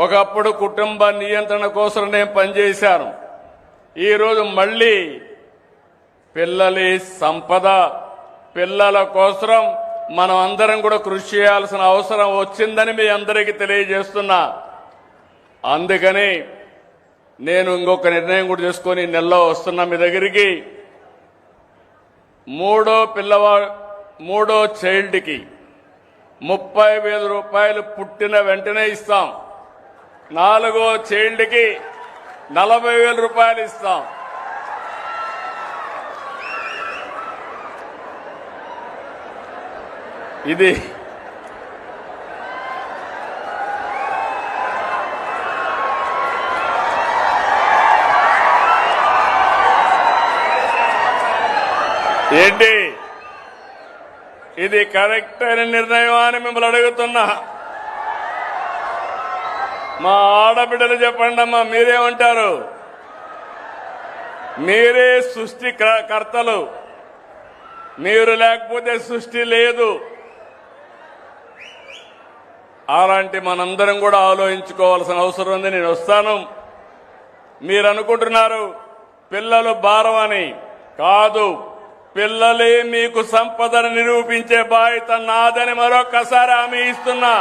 ఒకప్పుడు కుటుంబ నియంత్రణ కోసం నేను పనిచేశాను. ఈరోజు మళ్ళీ పిల్లలి సంపద, పిల్లల కోసం మనం అందరం కూడా కృషి చేయాల్సిన అవసరం వచ్చిందని మీ అందరికీ తెలియజేస్తున్నా. అందుకని నేను ఇంకొక నిర్ణయం కూడా చేసుకొని నెలలో వస్తున్నా మీ దగ్గరికి. మూడో చైల్డ్కి 30,000 రూపాయలు పుట్టిన వెంటనే ఇస్తాం. 4వ చైల్డ్కి 40,000 రూపాయలు ఇస్తాం. ఇది ఏంటి, ఇది కరెక్ట్ అయిన నిర్ణయం అని మిమ్మల్ని అడుగుతున్నా. మా ఆడబిడ్డలు చెప్పండి అమ్మా, మీరేమంటారు? మీరే సృష్టి కర్తలు, మీరు లేకపోతే సృష్టి లేదు. అలాంటి మనందరం కూడా ఆలోచించుకోవాల్సిన అవసరం ఉంది. నేను వస్తాను. మీరు అనుకుంటున్నారు పిల్లలు భారం అని. కాదు, పిల్లలే మీకు సంపదను నిరూపించే బాధ్యత నాదని మరొక్కసారి హామీ ఇస్తున్నా.